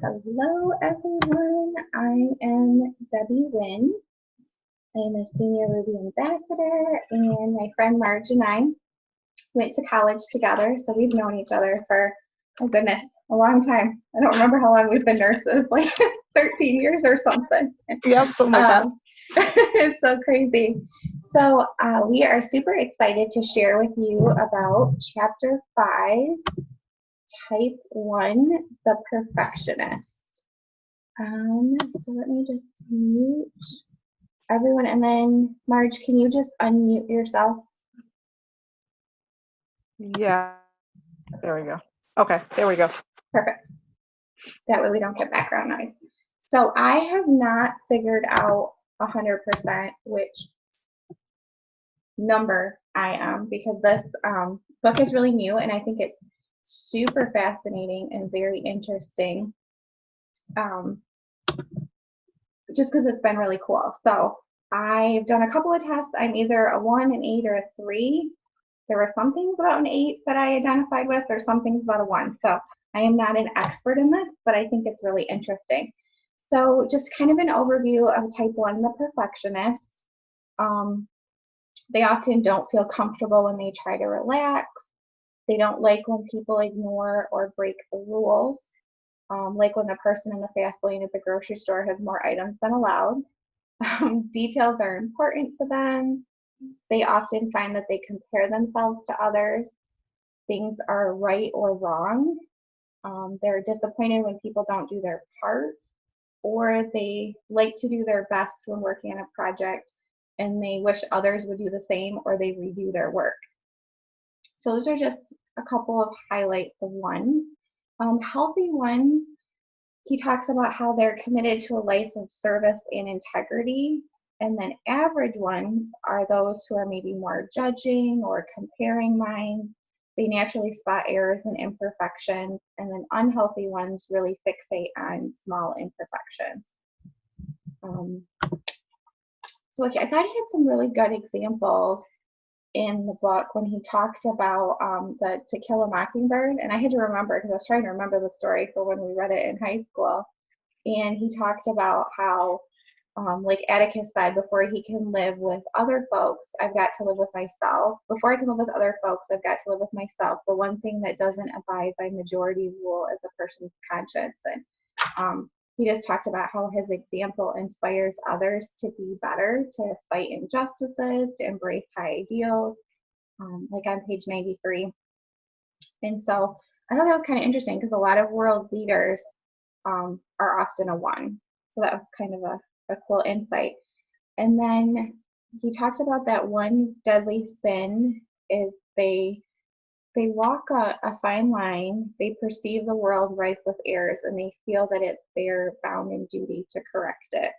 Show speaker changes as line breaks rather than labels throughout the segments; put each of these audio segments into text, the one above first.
Hello, everyone. I am Debbie Wynn. I am a senior Ruby ambassador, and my friend Marge and I went to college together, so we've known each other for, oh goodness, a long time. I don't remember how long we've been nurses, like 13 years or something.
Yep, something like that.
It's so crazy. So we are super excited to share with you about Chapter 5, Type 1, the Perfectionist. So let me just mute everyone, and then Marge, can you just unmute yourself?
Yeah, there we go. Okay, there we go.
Perfect. That way we don't get background noise. So I have not figured out 100% which number I am, because this book is really new and I think it's super fascinating and very interesting. Just because it's been really cool. So I've done a couple of tests. I'm either a 1, an 8, or a 3. There were some things about an 8 that I identified with, or some things about a 1. So I am not an expert in this, but I think it's really interesting. So just kind of an overview of type 1, the perfectionist. They often don't feel comfortable when they try to relax. They don't like when people ignore or break the rules. Like when the person in the fast lane at the grocery store has more items than allowed. Details are important to them. They often find that they compare themselves to others. Things are right or wrong. They're disappointed when people don't do their part, or they like to do their best when working on a project and they wish others would do the same, or they redo their work. So those are just a couple of highlights of one. Healthy ones, he talks about how they're committed to a life of service and integrity. And then average ones are those who are maybe more judging or comparing minds. They naturally spot errors and imperfections. And then unhealthy ones really fixate on small imperfections. So I thought he had some really good examples in the book when he talked about the To Kill a Mockingbird. And I had to remember, because I was trying to remember the story for when we read it in high school. And he talked about how, like Atticus said, before he can live with other folks, I've got to live with myself. Before I can live with other folks, I've got to live with myself. The one thing that doesn't abide by majority rule is a person's conscience. And he just talked about how his example inspires others to be better, to fight injustices, to embrace high ideals, like on page 93. And so I thought that was kind of interesting, because a lot of world leaders are often a 1. So that was kind of a cool insight. And then he talked about that one's deadly sin is they walk a fine line. They perceive the world rife with errors, and they feel that it's their bounden duty to correct it.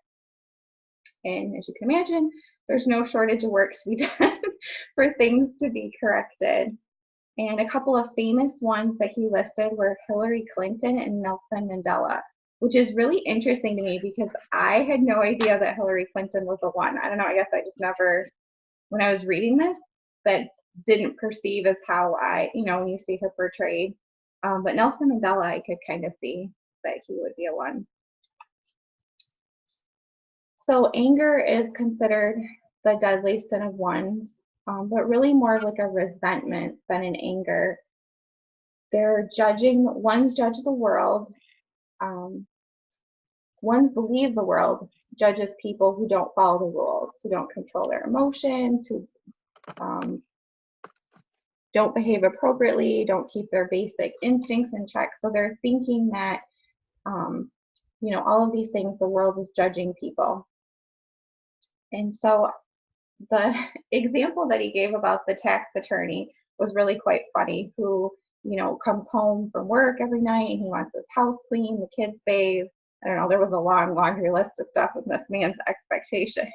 And as you can imagine, there's no shortage of work to be done for things to be corrected. And a couple of famous ones that he listed were Hillary Clinton and Nelson Mandela, which is really interesting to me, because I had no idea that Hillary Clinton was a 1. I don't know, I guess I just never, when I was reading this, that didn't perceive as how I, when you see her portrayed. But Nelson Mandela, I could kind of see that he would be a 1. So anger is considered the deadly sin of ones, but really more of like a resentment than an anger. They're ones judge the world. Ones believe the world judges people who don't follow the rules, who don't control their emotions, who don't behave appropriately, don't keep their basic instincts in check. So they're thinking that, all of these things, the world is judging people. And so the example that he gave about the tax attorney was really quite funny, who, comes home from work every night and he wants his house clean, the kids bathe. I don't know, there was a long laundry list of stuff with this man's expectation.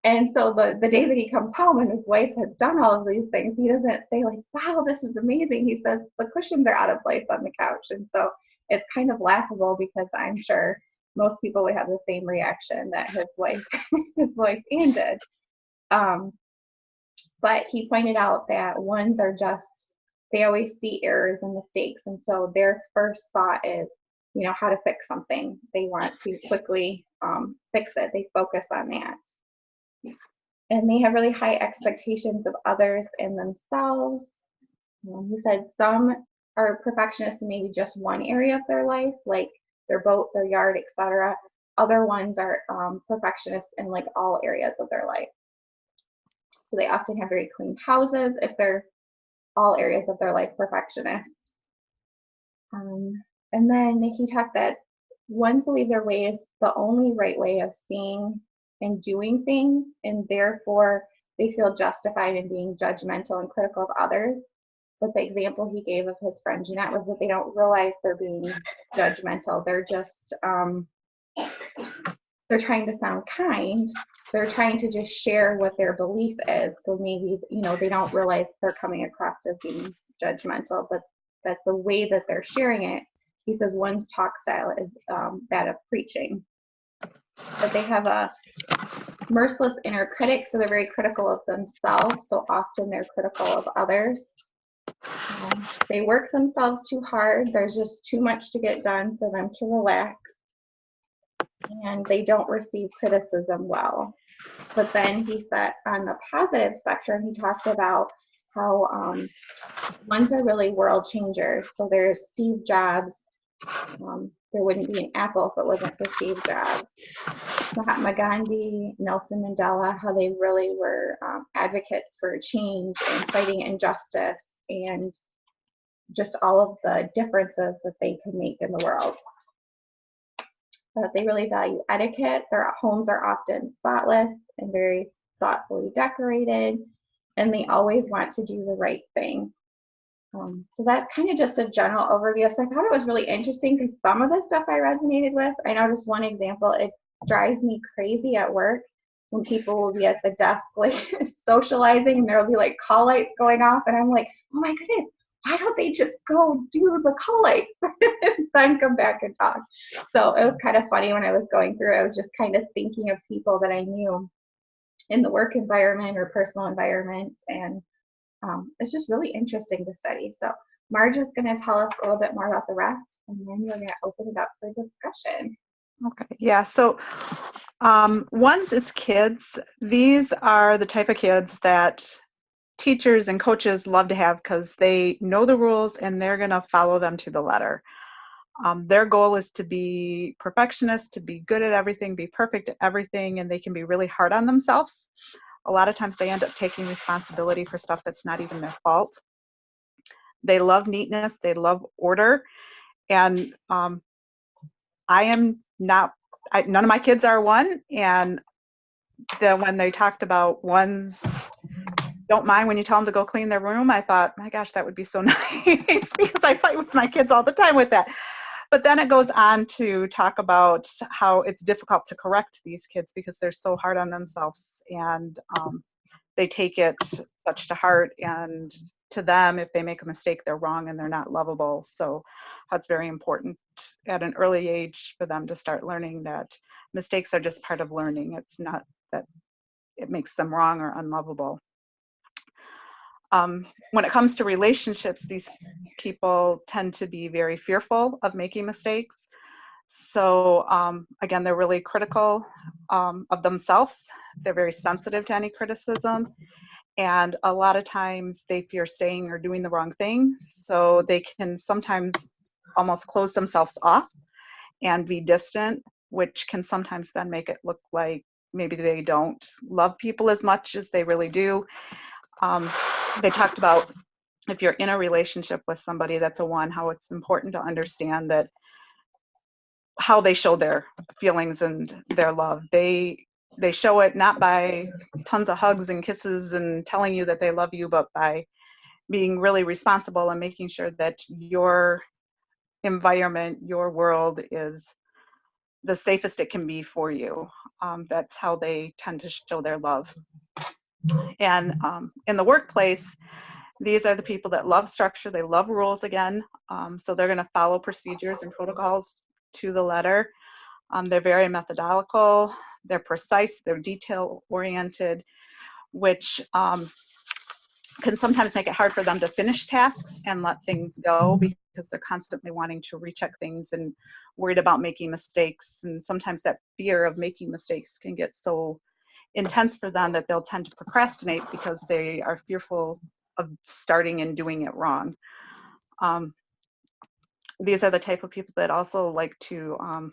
And so the day that he comes home and his wife has done all of these things, he doesn't say like, wow, this is amazing. He says the cushions are out of place on the couch. And so it's kind of laughable, because I'm sure most people would have the same reaction that his wife Anne did. But he pointed out that ones are they always see errors and mistakes. And so their first thought is, how to fix something. They want to quickly fix it. They focus on that. And they have really high expectations of others and themselves. He said some are perfectionists in maybe just one area of their life, like their boat, their yard, etc. Other ones are perfectionists in like all areas of their life. So they often have very clean houses if they're all areas of their life perfectionists. And then he talked that ones believe their way is the only right way of seeing and doing things, and therefore they feel justified in being judgmental and critical of others. But the example he gave of his friend Jeanette was that they don't realize they're being judgmental. They're just they're trying to sound kind. They're trying to just share what their belief is. So maybe they don't realize they're coming across as being judgmental, but that the way that they're sharing it, he says one's talk style is that of preaching. But they have a merciless inner critic, so they're very critical of themselves. So often they're critical of others. They work themselves too hard. There's just too much to get done for them to relax. And they don't receive criticism well. But then he said on the positive spectrum, he talked about how ones are really world changers. So there's Steve Jobs. There wouldn't be an Apple if it wasn't for Steve Jobs. Mahatma Gandhi, Nelson Mandela, how they really were advocates for change and fighting injustice and just all of the differences that they could make in the world. They really value etiquette. Their homes are often spotless and very thoughtfully decorated, and they always want to do the right thing. So that's kind of just a general overview. So I thought it was really interesting because some of the stuff I resonated with. I noticed one example. It drives me crazy at work when people will be at the desk like socializing and there will be like call lights going off, and I'm like, oh my goodness, why don't they just go do the call lights and then come back and talk? So it was kind of funny when I was going through. I was just kind of thinking of people that I knew in the work environment or personal environment, and it's just really interesting to study. So Marge is going to tell us a little bit more about the rest, and then we're going to open it up for discussion.
Okay, yeah, so once it's kids, these are the type of kids that teachers and coaches love to have because they know the rules and they're going to follow them to the letter. Their goal is to be perfectionists, to be good at everything, be perfect at everything, and they can be really hard on themselves. A lot of times they end up taking responsibility for stuff that's not even their fault. They love neatness, they love order, and I am not, none of my kids are one, and when they talked about ones don't mind when you tell them to go clean their room, I thought, my gosh, that would be so nice because I fight with my kids all the time with that. But then it goes on to talk about how it's difficult to correct these kids because they're so hard on themselves, and they take it such to heart, and to them, if they make a mistake, they're wrong and they're not lovable. So that's very important at an early age for them to start learning that mistakes are just part of learning. It's not that it makes them wrong or unlovable. When it comes to relationships, these people tend to be very fearful of making mistakes. So again, they're really critical of themselves. They're very sensitive to any criticism. And a lot of times they fear saying or doing the wrong thing. So they can sometimes almost close themselves off and be distant, which can sometimes then make it look like maybe they don't love people as much as they really do. They talked about if you're in a relationship with somebody that's a one, how it's important to understand that how they show their feelings and their love. They show it not by tons of hugs and kisses and telling you that they love you, but by being really responsible and making sure that your environment, your world is the safest it can be for you. That's how they tend to show their love. And in the workplace, these are the people that love structure. They love rules again. So they're going to follow procedures and protocols to the letter. They're very methodical. They're precise. They're detail oriented, which can sometimes make it hard for them to finish tasks and let things go because they're constantly wanting to recheck things and worried about making mistakes. And sometimes that fear of making mistakes can get so intense for them that they'll tend to procrastinate because they are fearful of starting and doing it wrong. These are the type of people that also like to,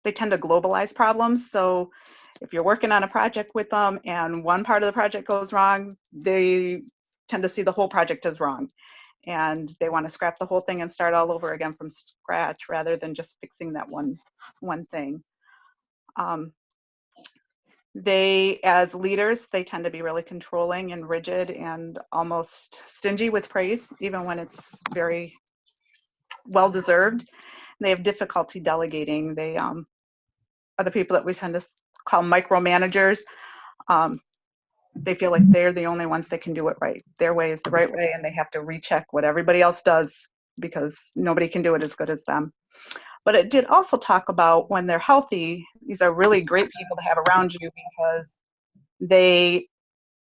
they tend to globalize problems. So if you're working on a project with them and one part of the project goes wrong, they tend to see the whole project as wrong. And they want to scrap the whole thing and start all over again from scratch rather than just fixing that one thing. They, as leaders, they tend to be really controlling and rigid and almost stingy with praise, even when it's very well deserved. They have difficulty delegating. They are the people that we tend to call micromanagers. They feel like they're the only ones that can do it right. Their way is the right way, and they have to recheck what everybody else does because nobody can do it as good as them. But it did also talk about when they're healthy, these are really great people to have around you because they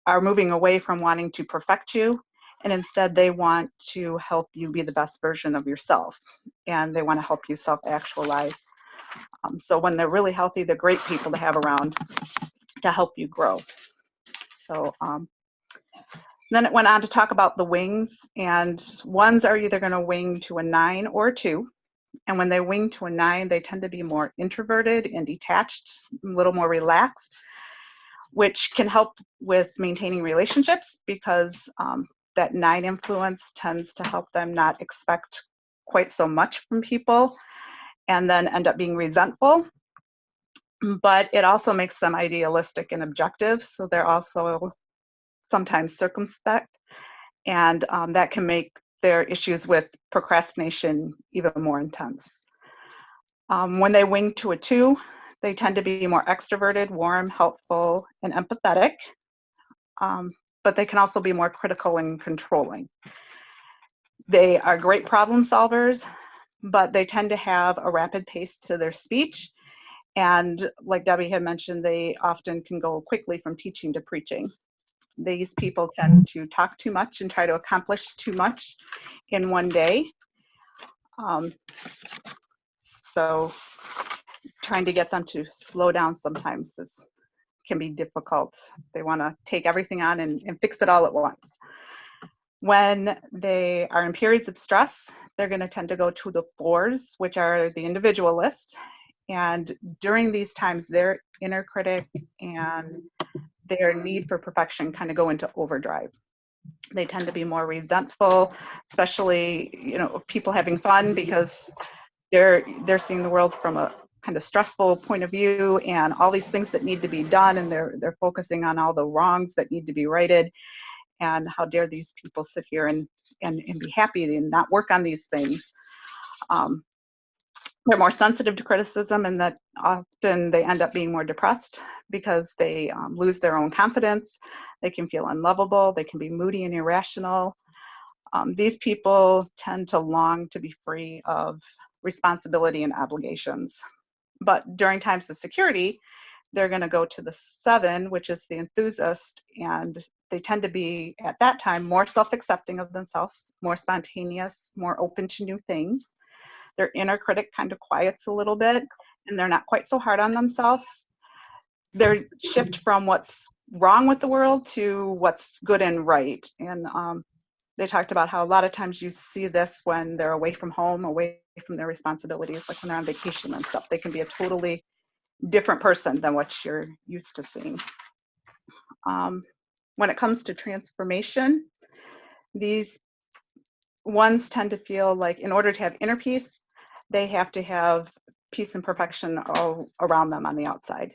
are moving away from wanting to perfect you, and instead they want to help you be the best version of yourself, and they want to help you self-actualize. So when they're really healthy, they're great people to have around to help you grow. So then it went on to talk about the wings, and ones are either going to wing to a 9 or a 2. And when they wing to a 9, they tend to be more introverted and detached, a little more relaxed, which can help with maintaining relationships because that 9 influence tends to help them not expect quite so much from people and then end up being resentful. But it also makes them idealistic and objective, so they're also sometimes circumspect, and that can make their issues with procrastination even more intense. When they wing to a 2, they tend to be more extroverted, warm, helpful, and empathetic, but they can also be more critical and controlling. They are great problem solvers, but they tend to have a rapid pace to their speech. And like Debbie had mentioned, they often can go quickly from teaching to preaching. These people tend to talk too much and try to accomplish too much in one day. So trying to get them to slow down sometimes can be difficult. They want to take everything on and fix it all at once. When they are in periods of stress, they're going to tend to go to the 4s, which are the individualist. And during these times, their inner critic and their need for perfection kind of go into overdrive. They tend to be more resentful, especially, you know, people having fun because they're seeing the world from a kind of stressful point of view and all these things that need to be done, and they're focusing on all the wrongs that need to be righted. And how dare these people sit here and be happy and not work on these things. They're more sensitive to criticism, and that often they end up being more depressed because they lose their own confidence. They can feel unlovable. They can be moody and irrational. These people tend to long to be free of responsibility and obligations. But during times of security, they're going to go to the 7, which is the enthusiast, and they tend to be, at that time, more self-accepting of themselves, more spontaneous, more open to new things. Their inner critic kind of quiets a little bit, and they're not quite so hard on themselves. They're shift from what's wrong with the world to what's good and right. And they talked about how a lot of times you see this when they're away from home, away from their responsibilities, like when they're on vacation and stuff. They can be a totally different person than what you're used to seeing. When it comes to transformation, these ones tend to feel like in order to have inner peace, they have to have peace and perfection all around them on the outside.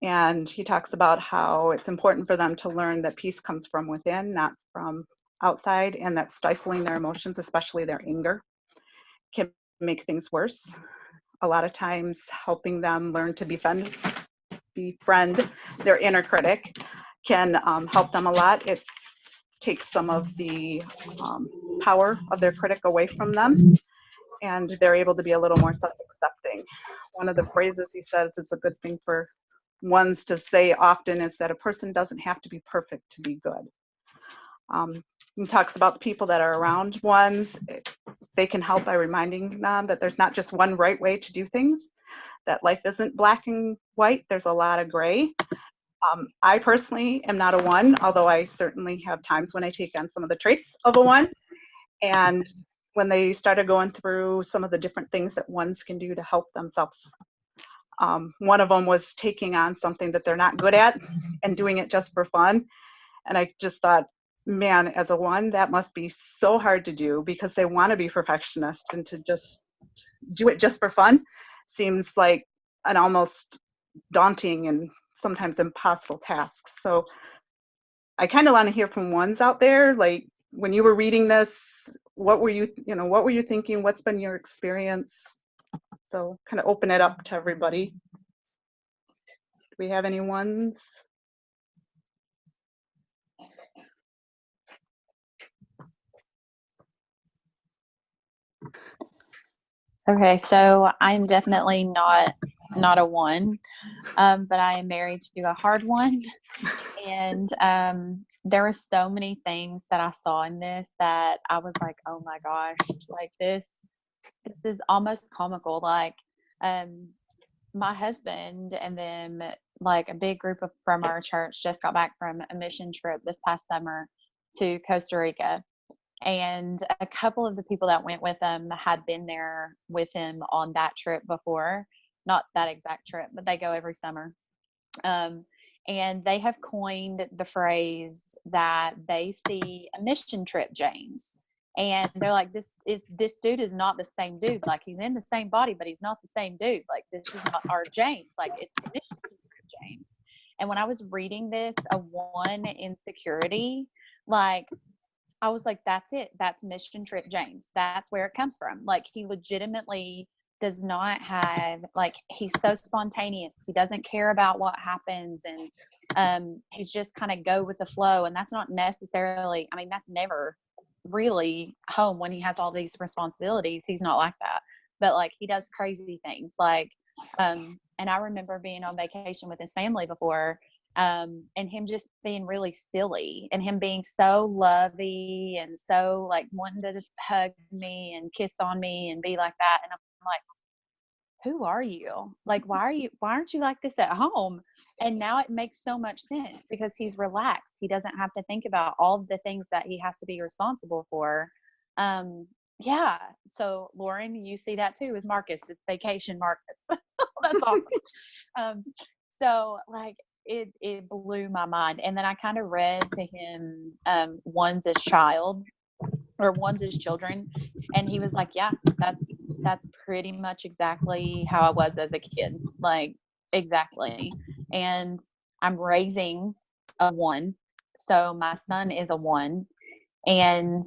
And he talks about how it's important for them to learn that peace comes from within, not from outside, and that stifling their emotions, especially their anger, can make things worse. A lot of times helping them learn to befriend their inner critic can help them a lot. It takes some of the power of their critic away from them, and they're able to be a little more self-accepting. One of the phrases he says is a good thing for ones to say often is that a person doesn't have to be perfect to be good. He talks about the people that are around ones. They can help by reminding them that there's not just one right way to do things, that life isn't black and white. There's a lot of gray. I personally am not a one, although I certainly have times when I take on some of the traits of a one. And when they started going through some of the different things that ones can do to help themselves, one of them was taking on something that they're not good at and doing it just for fun. And I just thought, man, as a one, that must be so hard to do, because they want to be perfectionist, and to just do it just for fun seems like an almost daunting and sometimes impossible task. So I kind of want to hear from ones out there, like, when you were reading this, what were you thinking? What's been your experience? So kind of open it up to everybody. Do we have any ones?
Okay, so I'm definitely not a one, but I am married to a hard one. And there were so many things that I saw in this that I was like, oh my gosh, like this is almost comical. Like my husband and then like a big group from our church just got back from a mission trip this past summer to Costa Rica. And a couple of the people that went with him had been there with him on that trip before. Not that exact trip, but they go every summer. And they have coined the phrase that they see a mission trip James. And they're like, this dude is not the same dude. Like, he's in the same body, but he's not the same dude. Like, this is not our James. Like, it's the mission trip James. And when I was reading this, a one in security, like, I was like, that's it. That's mission trip James. That's where it comes from. Like, he legitimately does not have, like, he's so spontaneous. He doesn't care about what happens. And he's just kind of go with the flow. And that's not necessarily, I mean, that's never really home when he has all these responsibilities. He's not like that. But like, he does crazy things. Like, and I remember being on vacation with his family before, and him just being really silly, and him being so lovey and so like wanting to hug me and kiss on me and be like that. And I'm like, who are you? Like, why aren't you like this at home? And now it makes so much sense, because he's relaxed. He doesn't have to think about all of the things that he has to be responsible for. Yeah. So Lauren, you see that too with Marcus. It's vacation Marcus. That's awesome. So like, it blew my mind. And then I kind of read to him one's his child, or one's his children, and he was like, yeah, that's pretty much exactly how I was as a kid. Like, exactly. And I'm raising a one, so my son is a one. And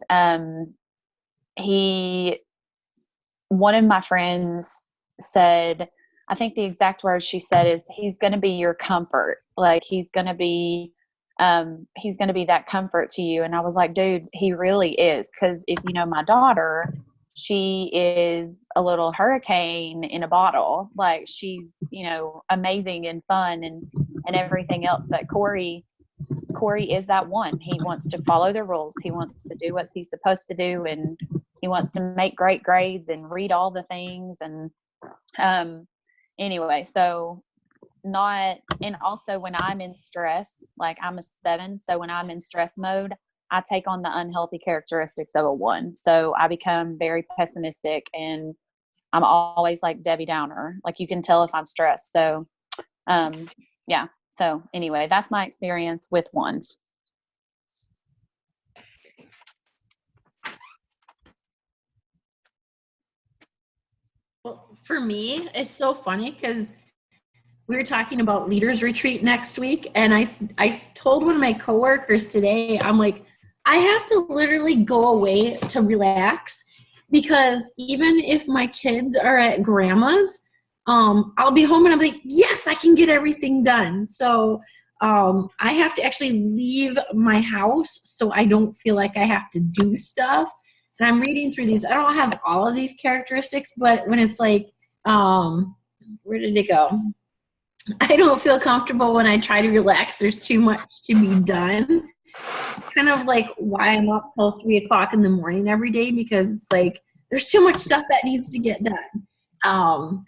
one of my friends said, I think the exact words she said is, he's going to be your comfort. Like, he's going to be that comfort to you. And I was like, dude, he really is. Cause if you know my daughter, she is a little hurricane in a bottle. Like, she's, amazing and fun and everything else. But Corey is that one. He wants to follow the rules. He wants to do what he's supposed to do. And he wants to make great grades and read all the things. And, anyway, so and also when I'm in stress, like, I'm a 7. So when I'm in stress mode, I take on the unhealthy characteristics of a 1. So I become very pessimistic, and I'm always like Debbie Downer. Like, you can tell if I'm stressed. So, yeah. So anyway, that's my experience with ones.
Well, for me, it's so funny because we were talking about leaders retreat next week, and I told one of my coworkers today, I'm like, I have to literally go away to relax, because even if my kids are at grandma's, I'll be home and I'm like, yes, I can get everything done. So I have to actually leave my house so I don't feel like I have to do stuff. And I'm reading through these. I don't have all of these characteristics, but when it's like, where did it go? I don't feel comfortable when I try to relax. There's too much to be done. It's kind of like why I'm up till 3 o'clock in the morning every day, because it's like there's too much stuff that needs to get done. Um,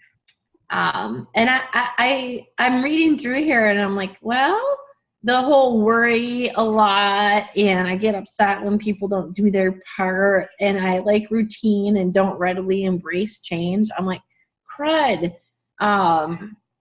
and I'm reading through here and I'm like, well, the whole worry a lot, and I get upset when people don't do their part, and I like routine and don't readily embrace change. I'm like, crud.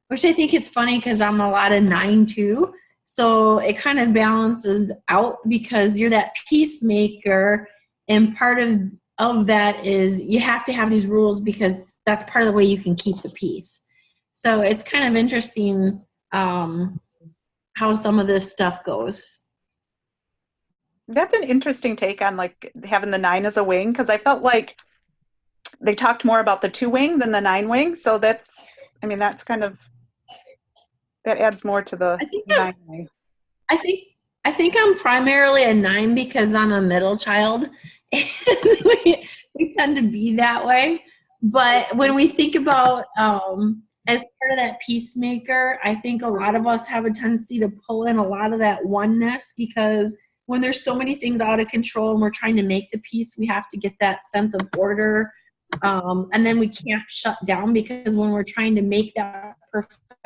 Which I think it's funny because I'm a lot of 9 too. So it kind of balances out because you're that peacemaker, and part of that is you have to have these rules because that's part of the way you can keep the peace. So it's kind of interesting how some of this stuff goes.
That's an interesting take on like having the 9 as a wing, because I felt like they talked more about the 2 wing than the 9 wing. So that's kind of, that adds more to the
I think
9 wing.
I think I'm primarily a 9 because I'm a middle child, and we tend to be that way. But when we think about as part of that peacemaker, I think a lot of us have a tendency to pull in a lot of that oneness, because when there's so many things out of control and we're trying to make the peace, we have to get that sense of order. And then we can't shut down, because when we're trying to make that perfection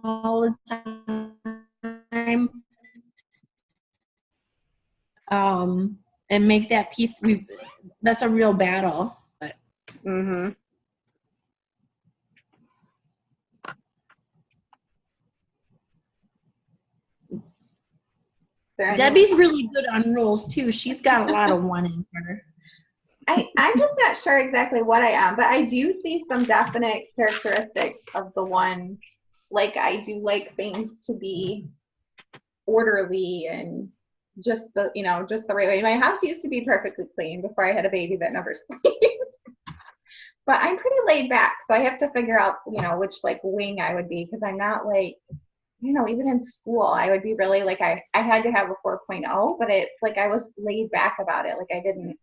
all the time, and make that peace, that's a real battle. But
Mm-hmm.
Debbie's really good on rules too. She's got a lot of 1 in her.
I'm just not sure exactly what I am, but I do see some definite characteristics of the 1. Like, I do like things to be orderly and just the right way. My house used to be perfectly clean before I had a baby that never sleeps. But I'm pretty laid back, so I have to figure out, which like wing I would be, because I'm not like, even in school, I would be really like, I had to have a 4.0, but it's like I was laid back about it. Like I didn't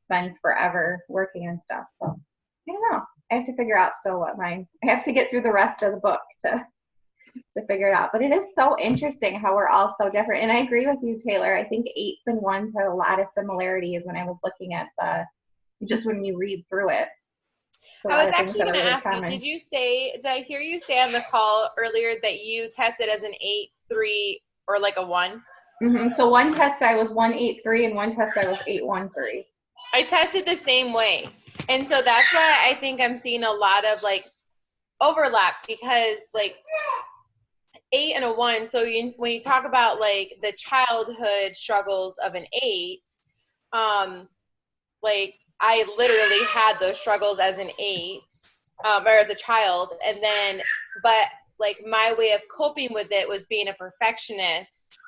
spend forever working and stuff. So I don't know. I have to figure out still I have to get through the rest of the book to figure it out. But it is so interesting how we're all so different. And I agree with you, Taylor. I think 8s and 1s had a lot of similarities when I was looking at just when you read through it.
I was actually going to ask you, did I hear you say on the call earlier that you tested as an 8-3 or like a 1?
Mm-hmm. So one test I was 1-8-3 and one test I was 8-1-3.
I tested the same way. And so that's why I think I'm seeing a lot of like overlap, because like 8 and a 1. So when you talk about like the childhood struggles of an 8, like I literally had those struggles as an 8, or as a child. And then, but like my way of coping with it was being a perfectionist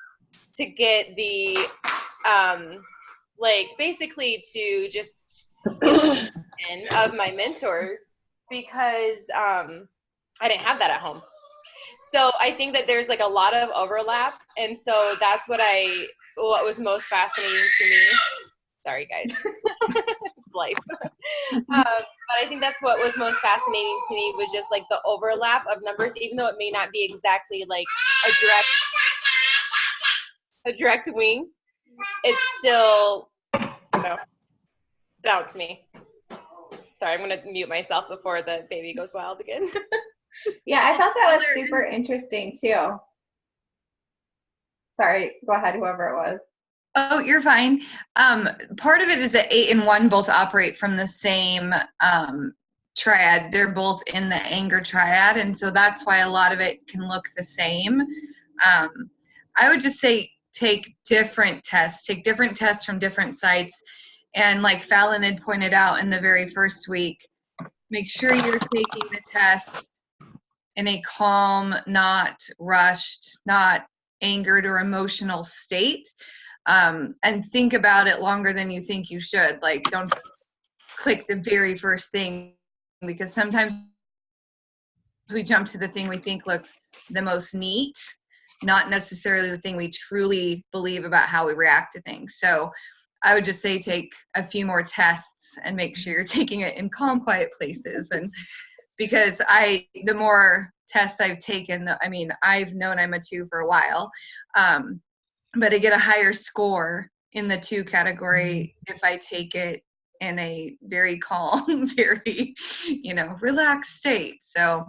to get the, like basically to just of my mentors, because I didn't have that at home. So I think that there's like a lot of overlap. And so that's what was most fascinating to me. Sorry, guys. Life. But I think that's what was most fascinating to me, was just like the overlap of numbers, even though it may not be exactly like a direct wing. It's still, stood out to me. Sorry, I'm going to mute myself before the baby goes wild again.
Yeah, I thought that was super interesting too. Sorry, go ahead, whoever it was.
Oh, you're fine. Part of it is that 8 and 1 both operate from the same triad. They're both in the anger triad, and so that's why a lot of it can look the same. I would just say take different tests from different sites, and like Fallon had pointed out in the very first week, make sure you're taking the test in a calm, not rushed, not angered or emotional state. And think about it longer than you think you should. Like, don't click the very first thing, because sometimes we jump to the thing we think looks the most neat, not necessarily the thing we truly believe about how we react to things. So I would just say take a few more tests and make sure you're taking it in calm, quiet places, and because the more tests I've taken, I've known I'm a 2 for a while, but I get a higher score in the 2 category if I take it in a very calm, very, relaxed state. So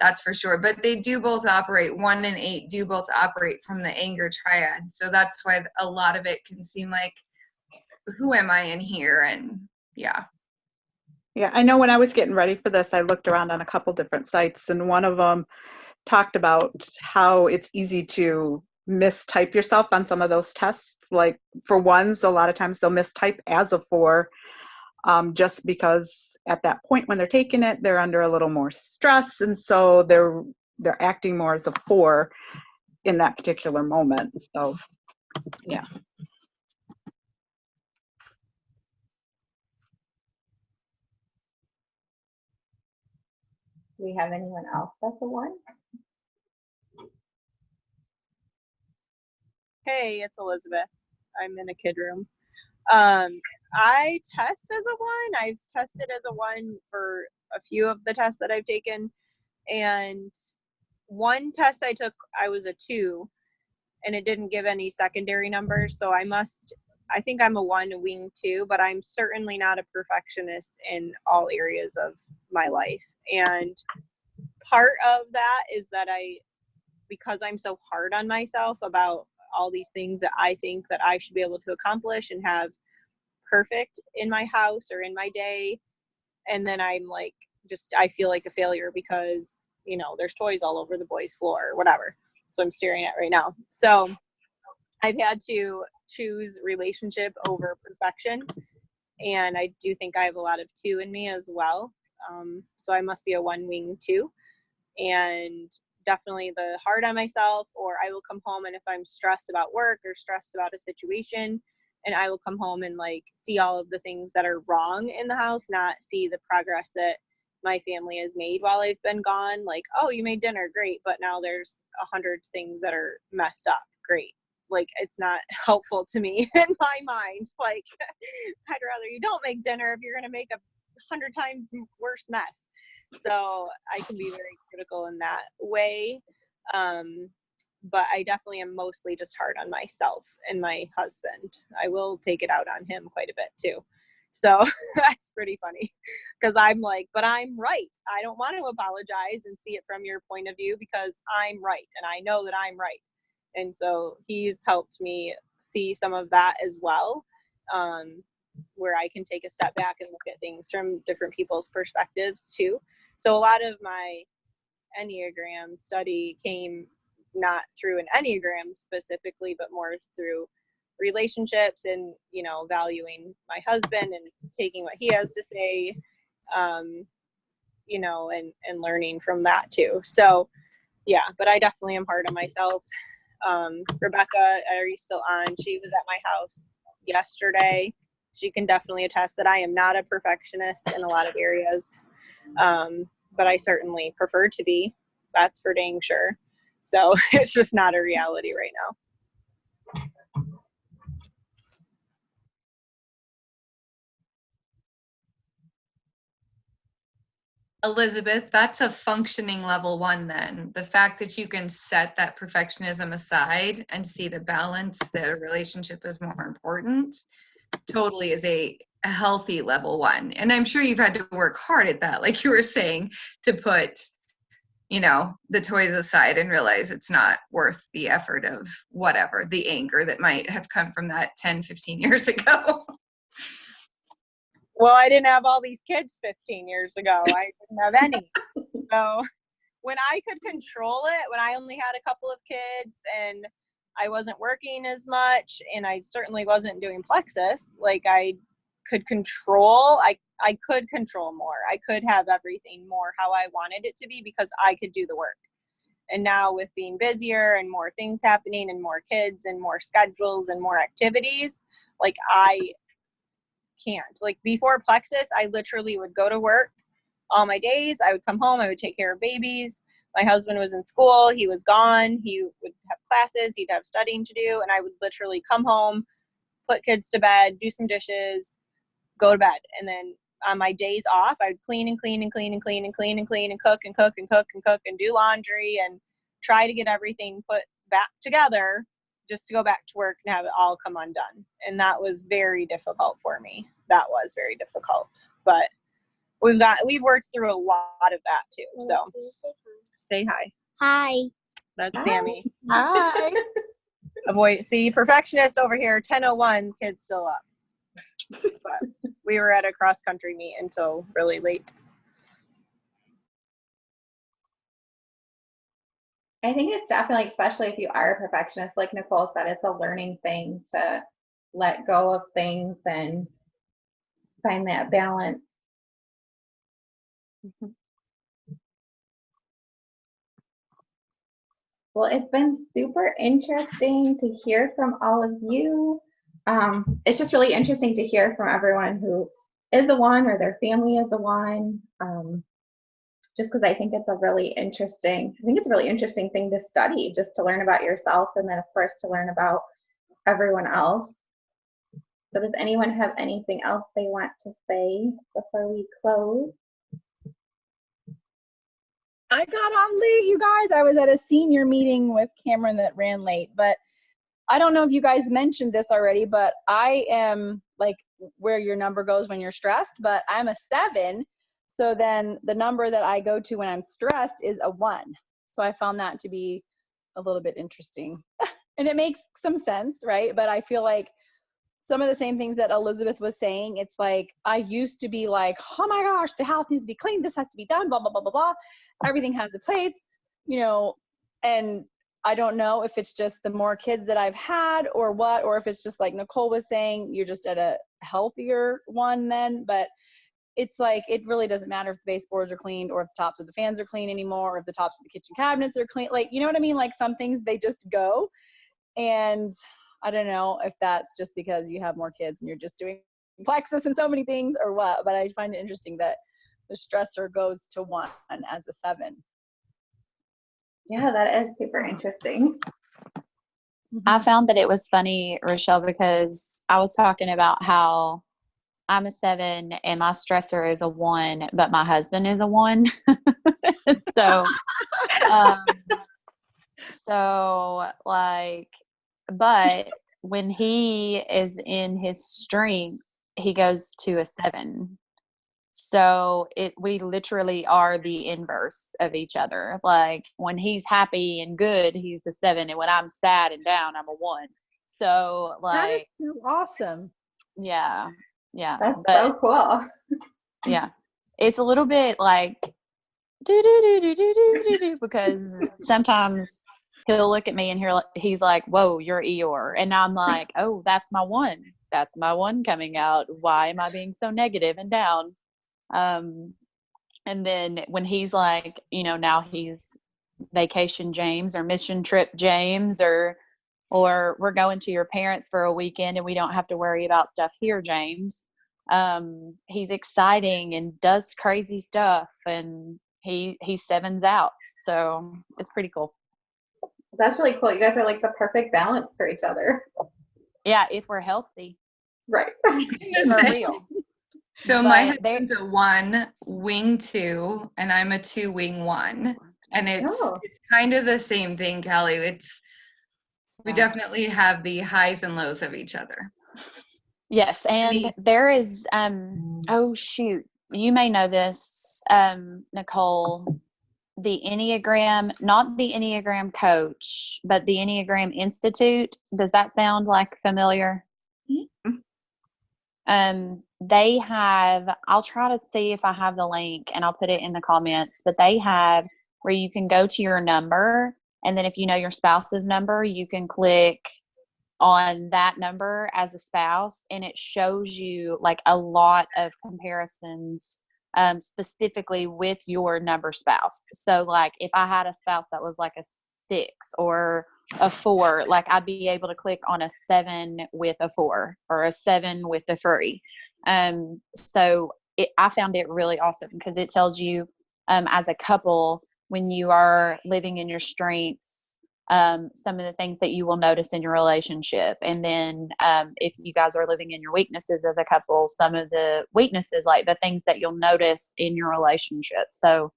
that's for sure. But they do both operate, 1 and 8 do both operate from the anger triad. So that's why a lot of it can seem like, who am I in here? And yeah.
Yeah, I know when I was getting ready for this, I looked around on a couple different sites, and one of them talked about how it's easy to mistype yourself on some of those tests. Like for ones, a lot of times they'll mistype as a 4, just because at that point when they're taking it, they're under a little more stress, and so they're acting more as a 4 in that particular moment. So, yeah.
Do we have anyone else that's a 1?
Hey, it's Elizabeth. I'm in a kid room. I test as a 1. I've tested as a 1 for a few of the tests that I've taken. And one test I took, I was a 2, and it didn't give any secondary numbers. So I think I'm a 1 wing 2, but I'm certainly not a perfectionist in all areas of my life. And part of that is that because I'm so hard on myself about all these things that I think that I should be able to accomplish and have perfect in my house or in my day, and then I'm like, I feel like a failure because there's toys all over the boys' floor or whatever. So I'm staring at right now. So I've had to choose relationship over perfection, and I do think I have a lot of 2 in me as well. So I must be a 1 wing 2, and definitely the hard on myself, or I will come home, and if I'm stressed about work or stressed about a situation, and I will come home and like see all of the things that are wrong in the house, not see the progress that my family has made while I've been gone. Like, oh, you made dinner, great, but now there's 100 things that are messed up, great. Like, it's not helpful to me in my mind. Like, I'd rather you don't make dinner if you're going to make 100 times worse mess. So I can be very critical in that way. But I definitely am mostly just hard on myself and my husband. I will take it out on him quite a bit too. So that's pretty funny because I'm like, but I'm right. I don't want to apologize and see it from your point of view because I'm right. And I know that I'm right. And so he's helped me see some of that as well, where I can take a step back and look at things from different people's perspectives too. So a lot of my Enneagram study came not through an Enneagram specifically, but more through relationships and, valuing my husband and taking what he has to say, and learning from that too. So yeah, but I definitely am hard on myself. Rebecca, are you still on? She was at my house yesterday. She can definitely attest that I am not a perfectionist in a lot of areas. But I certainly prefer to be. That's for dang sure. So it's just not a reality right now.
Elizabeth, that's a functioning level 1 then. The fact that you can set that perfectionism aside and see the balance, the relationship is more important, totally is a healthy level 1. And I'm sure you've had to work hard at that, like you were saying, to put, the toys aside and realize it's not worth the effort of whatever, the anger that might have come from that 10, 15 years ago.
Well, I didn't have all these kids 15 years ago. I didn't have any. So when I could control it, when I only had a couple of kids and I wasn't working as much and I certainly wasn't doing Plexus, like I could control, I could control more. I could have everything more how I wanted it to be because I could do the work. And now with being busier and more things happening and more kids and more schedules and more activities, like I can't. Like before Plexus, I literally would go to work all my days. I would come home, I would take care of babies. My husband was in school, he was gone, he would have classes, he'd have studying to do, and I would literally come home, put kids to bed, do some dishes, go to bed, and then on my days off, I'd clean and clean and clean and clean and clean and clean and cook and cook and cook and cook and do laundry and try to get everything put back together just to go back to work and have it all come undone. And that was very difficult for me. That was very difficult. But we've worked through a lot of that too. So say hi.
Hi.
That's
Hi.
Sammy.
Hi.
See, perfectionist over here, 10:01, kids still up. But we were at a cross country meet until really late.
I think it's definitely, especially if you are a perfectionist, like Nicole said, it's a learning thing to let go of things and find that balance. Well, it's been super interesting to hear from all of you. It's just really interesting to hear from everyone who is a one or their family is a one. Just because I think it's a really interesting thing to study, just to learn about yourself and then of course to learn about everyone else. So does anyone have anything else they want to say before we close?
I got on late, you guys. I was at a senior meeting with Cameron that ran late, but I don't know if you guys mentioned this already, but I am like where your number goes when you're stressed, but I'm a 7. So then the number that I go to when I'm stressed is a 1. So I found that to be a little bit interesting. And it makes some sense, right? But I feel like some of the same things that Elizabeth was saying, it's like I used to be like, oh my gosh, the house needs to be cleaned, this has to be done, blah, blah, blah, blah, blah. Everything has a place, and I don't know if it's just the more kids that I've had or what, or if it's just like Nicole was saying, you're just at a healthier one then. But it's like, it really doesn't matter if the baseboards are cleaned or if the tops of the fans are clean anymore, or if the tops of the kitchen cabinets are clean. Like, you know what I mean? Like some things, they just go. And I don't know if that's just because you have more kids and you're just doing plexus and so many things or what, but I find it interesting that the stressor goes to 1 as a 7.
Yeah, that is super interesting.
I found that it was funny, Rochelle, because I was talking about how I'm a 7 and my stressor is a 1, but my husband is a 1. so, um, but when he is in his strength, he goes to a 7. So we literally are the inverse of each other. Like when he's happy and good, he's a 7, and when I'm sad and down, I'm a 1. So
That is
like,
so awesome.
yeah,
That's
but
so cool.
yeah, it's a little bit like do do do do do do do, because sometimes he'll look at me and he's like, "Whoa, you're Eeyore," and I'm like, "Oh, that's my 1. That's my 1 coming out. Why am I being so negative and down?" And then when he's like, now he's vacation James or mission trip James, or we're going to your parents for a weekend and we don't have to worry about stuff here, James. He's exciting and does crazy stuff, and he sevens out. So it's pretty cool.
That's really cool. You guys are like the perfect balance for each other.
Yeah, if we're healthy.
Right.
For real.
So
But
my husband's a 1 wing 2, and I'm a 2 wing 1, and it's kind of the same thing, Kelly. We definitely have the highs and lows of each other.
Yes, and there is oh shoot, you may know this, Nicole, the Enneagram, not the Enneagram coach, but the Enneagram Institute. Does that sound like familiar?
Mm-hmm.
They have, I'll try to see if I have the link and I'll put it in the comments, but they have where you can go to your number, and then if you know your spouse's number, you can click on that number as a spouse, and it shows you like a lot of comparisons specifically with your number spouse. So like if I had a spouse that was like a 6 or a 4, like I'd be able to click on a 7 with a 4 or a 7 with a 3. So I found it really awesome because it tells you as a couple, when you are living in your strengths, some of the things that you will notice in your relationship. And then if you guys are living in your weaknesses as a couple, some of the weaknesses, like the things that you'll notice in your relationship. So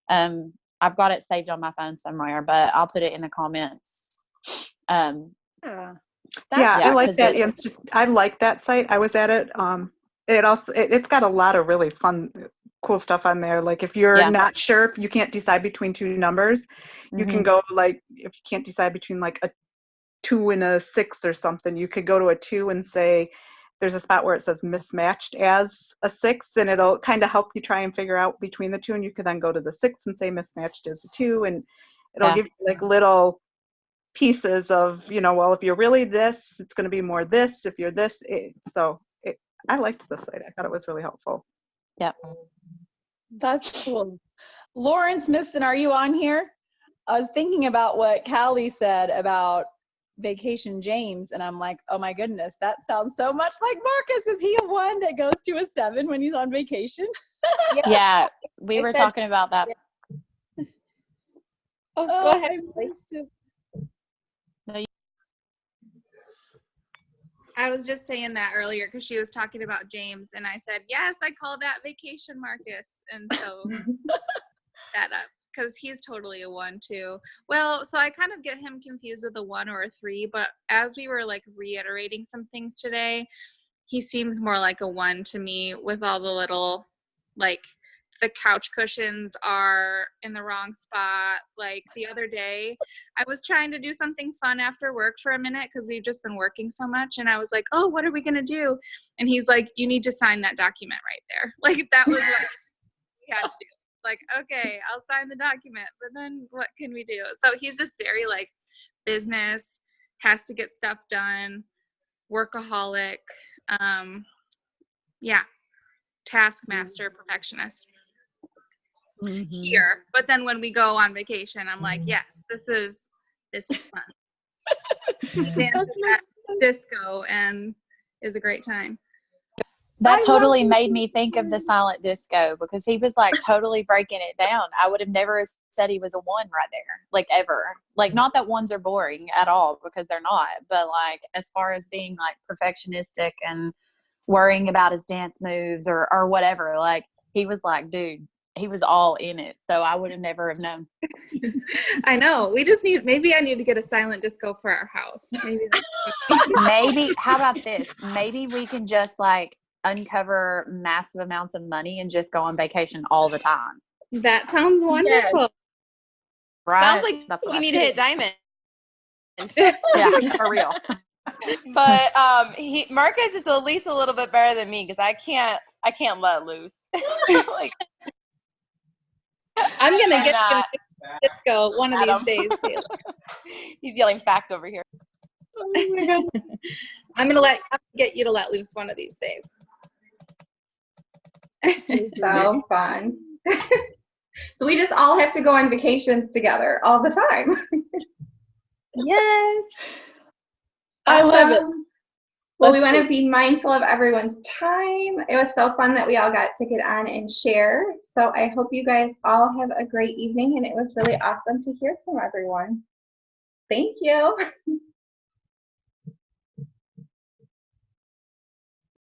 I've got it saved on my phone somewhere, but I'll put it in the comments.
Yeah, I like that. I like that site. I was at it. It's got a lot of really fun, cool stuff on there. Like if you're not sure, if you can't decide between two numbers, you can go, like, if you can't decide between like a 2 and a 6 or something, you could go to a 2 and say, there's a spot where it says mismatched as a 6, and it'll kind of help you try and figure out between the two. And you could then go to the 6 and say mismatched as a 2, and it'll give you like little pieces of, well, if you're really this, it's going to be more this. If you're this, I liked this site. I thought it was really helpful.
Yep.
That's cool. Lawrence Miston, are you on here? I was thinking about what Callie said about Vacation James, and I'm like, oh my goodness, that sounds so much like Marcus. Is he a 1 that goes to a 7 when he's on vacation?
Yeah, we were talking about that.
Oh, go ahead.
I was just saying that earlier because she was talking about James, and I said, yes, I call that vacation Marcus. And so that up, because he's totally a 1 too. Well, so I kind of get him confused with a 1 or a 3, but as we were like reiterating some things today, he seems more like a 1 to me, with all the little, like, the couch cushions are in the wrong spot. Like the other day, I was trying to do something fun after work for a minute because we've just been working so much. And I was like, oh, what are we going to do? And he's like, you need to sign that document right there. Like that was what we had to do. Like, okay, I'll sign the document, but then what can we do? So he's just very like business, has to get stuff done, workaholic. Taskmaster, perfectionist. Here, but then when we go on vacation, I'm like, yes, this is fun. He dances at disco and is a great time.
That totally made me think of the silent disco, because he was like totally breaking it down. I would have never said he was a 1 right there, like ever. Like, not that 1s are boring at all, because they're not, but like as far as being like perfectionistic and worrying about his dance moves or whatever, like he was like, dude, he was all in it. So I would have never have known.
I know. Maybe I need to get a silent disco for our house.
Maybe, how about this? Maybe we can just like uncover massive amounts of money and just go on vacation all the time.
That sounds wonderful.
Yes.
Right?
Sounds like you need to hit diamond.
Yeah, for real.
But Marcus is at least a little bit better than me, because I can't let loose. Like,
I'm gonna get you to disco one of these days.
He's yelling fact over here.
Oh my God. I'm gonna get you to let loose one of these days.
So fun. So we just all have to go on vacations together all the time.
Yes.
I love it.
Well, we want to be mindful of everyone's time. It was so fun that we all got to get on and share. So I hope you guys all have a great evening, and it was really awesome to hear from everyone. Thank you.